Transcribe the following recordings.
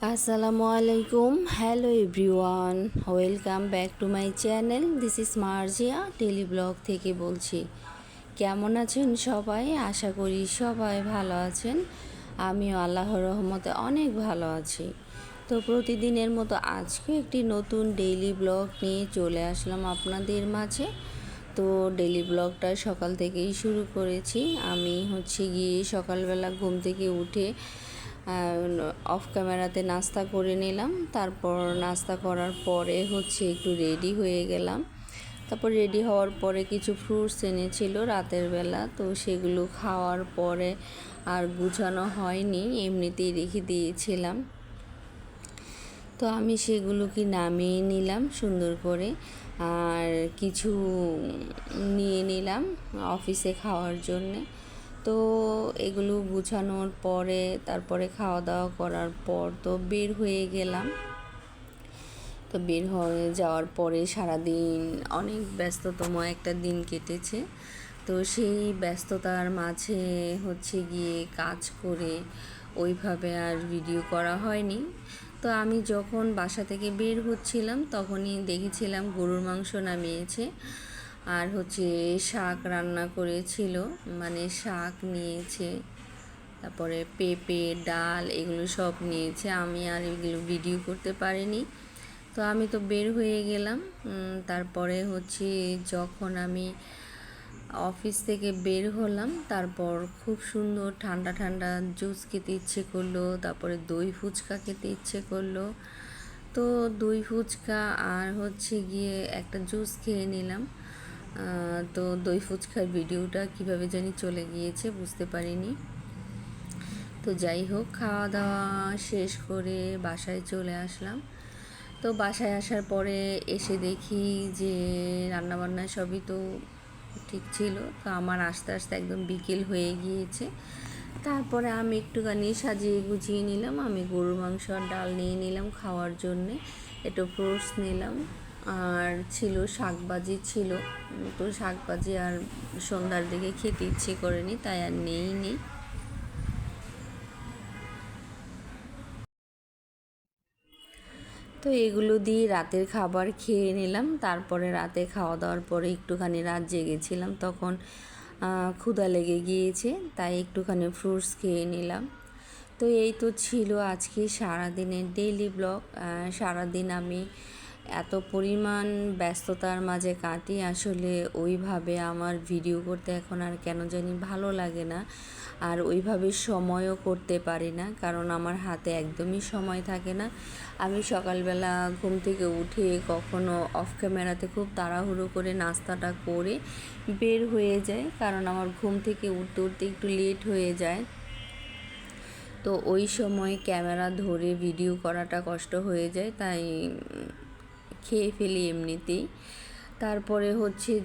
আসসালামু আলাইকুম, hello everyone, welcome back to my channel. This is Marjia daily blog থেকে বলছি। কেমন আছেন সবাই? আশা করি সবাই ভালো আছেন। আমিও আল্লাহর রহমতে অনেক ভালো আছি। তো প্রতিদিনের মতো আজকে একটি নতুন ডেইলি ব্লগ নিয়ে চলে আসলাম আপনাদের মাঝে। তো ডেইলি ব্লগটা সকাল থেকেই শুরু করেছি। আমি গিয়ে সকালবেলা ঘুম থেকে উঠে অফ ক্যামেরাতে নাস্তা করে নিলাম। তারপর নাস্তা করার পরে একটু রেডি হয়ে গেলাম। তারপর রেডি হওয়ার পরে কিছু ফ্রুটস এনেছিল রাতের বেলা, তো সেগুলো খাওয়ার পরে আর গুছানো হয়নি, এমনিতেই রেখে দিয়েছিলাম। তো আমি সেগুলোকে নামিয়ে নিলাম সুন্দর করে, আর কিছু নিয়ে নিলাম অফিসে খাওয়ার জন্যে। তো এগুলো গুছানোর পরে তারপরে খাওয়া দাওয়া করার পর তো বের হয়ে গেলাম। তো বের হয়ে যাওয়ার পরে সারাদিন অনেক ব্যস্ততম একটা দিন কেটেছে। তো সেই ব্যস্ততার মাঝে গিয়ে কাজ করে ওইভাবে আর ভিডিও করা হয়নি। তো আমি যখন বাসা থেকে বের হচ্ছিলাম তখনই দেখেছিলাম গরুর মাংস নামিয়েছে, আর শাক রান্না করেছিল, মানে শাক নিয়েছে, তারপরে পেঁপে, ডাল, এগুলো সব নিয়েছে। আমি আর এগুলো ভিডিও করতে পারিনি। তো আমি তো বের হয়ে গেলাম। তারপরে যখন আমি অফিস থেকে বের হলাম, তারপর খুব সুন্দর ঠান্ডা ঠান্ডা জুস খেতে ইচ্ছে করলো, তারপরে দই ফুচকা খেতে ইচ্ছে করলো। তো দই ফুচকা আর গিয়ে একটা জুস খেয়ে নিলাম। তো দই ফুচকার ভিডিওটা কিভাবে জানি চলে গিয়েছে, বুঝতে পারিনি। তো যাই হোক, খাওয়া দাওয়া শেষ করে বাসায় চলে আসলাম। তো বাসায় আসার পরে এসে দেখি যে রান্নাবান্না সবই তো ঠিক ছিল। তো আমার আস্তে আস্তে একদম বিকেল হয়ে গিয়েছে। তারপরে আমি একটুখানি সাজিয়ে গুছিয়ে নিলাম। আমি গরুর মাংস আর ডাল নিয়ে নিলাম খাওয়ার জন্যে, একটু ফ্রুটস নিলাম, আর ছিল শাকভাজি ছিল। তো শাকভাজি আর সন্ধ্যার দিকে খেতে ইচ্ছে করেনি, তাই আর নেইনি। তো এগুলো দিয়ে রাতের খাবার খেয়ে নিলাম। তারপরে রাতে খাওয়া দাওয়ার পরে একটুখানি রাত জেগেছিলাম, তখন ক্ষুধা লেগে গিয়েছে, তাই একটুখানি ফ্রুটস খেয়ে নিলাম। তো এই তো ছিল আজকে সারাদিনের ডেইলি ব্লগ। সারাদিন আমি এত পরিমাণ ব্যস্ততার মাঝে কাটি, আসলে ওইভাবে আমার ভিডিও করতে এখন আর কেন জানি ভালো লাগে না, আর ওইভাবে সময়ও করতে পারি না, কারণ আমার হাতে একদমই সময় থাকে না। আমি সকালবেলা ঘুম থেকে উঠে কখনো অফ ক্যামেরাতে খুব তাড়াহুড়ো করে নাস্তাটা করে বের হয়ে যাই, কারণ আমার ঘুম থেকে উঠতে উঠতে একটু লেট হয়ে যায়। তো ওই সময় ক্যামেরা ধরে ভিডিও করাটা কষ্ট হয়ে যায়, তাই খেয়ে ফেলি এমনিতেই। তারপরে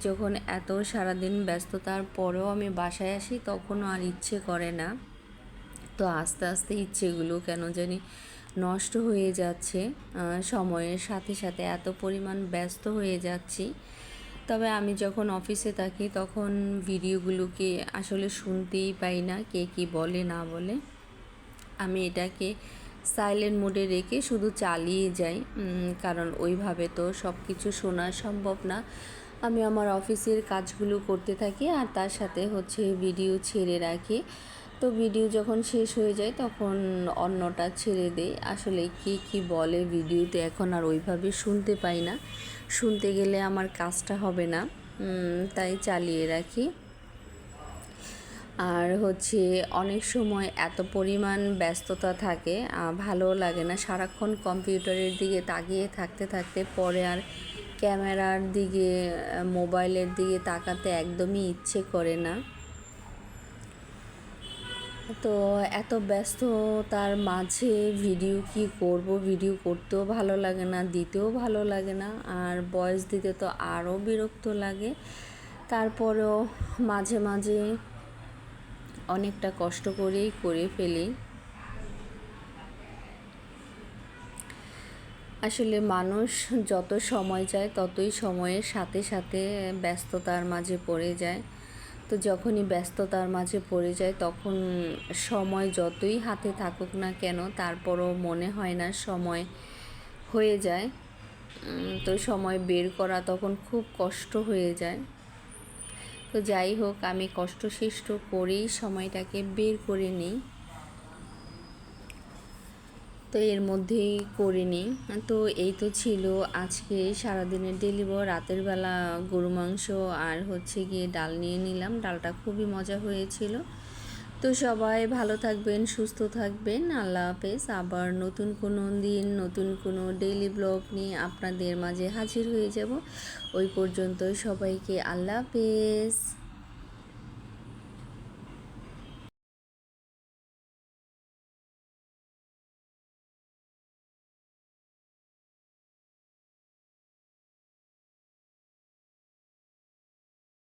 যখন এত সারাদিন ব্যস্ততার পরেও আমি বাসায় আসি, তখনও আর ইচ্ছে করে না। তো আস্তে আস্তে ইচ্ছেগুলো কেন জানি নষ্ট হয়ে যাচ্ছে, সময়ের সাথে সাথে এত পরিমাণ ব্যস্ত হয়ে যাচ্ছি। তবে আমি যখন অফিসে থাকি তখন ভিডিওগুলোকে আসলে শুনতেই পাই না, কে কী বলে না বলে। আমি এটাকে সাইলেন্ট মোডে রেখে শুধু চালিয়ে যাই, কারণ ওইভাবে তো সব কিছু শোনা সম্ভব না। আমি আমার অফিসের কাজগুলো করতে থাকি, আর তার সাথে ভিডিও ছেড়ে রাখি। তো ভিডিও যখন শেষ হয়ে যায় তখন অন্যটা ছেড়ে দেই। আসলে কে কী বলে ভিডিওতে এখন আর ওইভাবে শুনতে পাই না, শুনতে গেলে আমার কাজটা হবে না, তাই চালিয়ে রাখি। আর অনেক সময় এত পরিমাণ ব্যস্ততা থাকে, ভালো লাগে না সারাক্ষণ কম্পিউটারের দিকে তাকিয়ে থাকতে থাকতে, পরে আর ক্যামেরার দিকে, মোবাইলের দিকে তাকাতে একদমই ইচ্ছে করে না। তো এত ব্যস্ততার মাঝে ভিডিও কি করব, ভিডিও করতেও ভালো লাগে না, দিতেও ভালো লাগে না, আর ভয়েস দিতে তো আরও বিরক্ত লাগে। তারপরেও মাঝে মাঝে অনেকটা কষ্ট করেই করে ফেলি। আসলে মানুষ যত সময় যায় ততই সময়ের সাথে সাথে ব্যস্ততার মাঝে পড়ে যায়। তো যখনই ব্যস্ততার মাঝে পড়ে যায় তখন সময় যতই হাতে থাকুক না কেন তারপরও মনে হয় না সময় হয়ে যায়। তো সময় বের করা তখন খুব কষ্ট হয়ে যায়। তো যাই হোক, আমি কষ্টসৃষ্ট করেই সময়টাকে বের করে নিই। তো এর মধ্যেই করে নিই। তো এই তো ছিল আজকে সারাদিনের ডেলি ব্লগ। রাতের বেলা গরু মাংস আর হচ্ছে গিয়ে ডাল নিয়ে নিলাম। ডালটা খুবই মজা হয়েছিল। তো সবাই ভালো থাকবেন, সুস্থ থাকবেন। আল্লাহ হাফেজ। আবার নতুন কোনো দিন নতুন কোনো ডেইলি ব্লগ নিয়ে আপনাদের মাঝে হাজির হয়ে যাব। ওই পর্যন্ত সবাইকে আল্লাহ হাফেজ।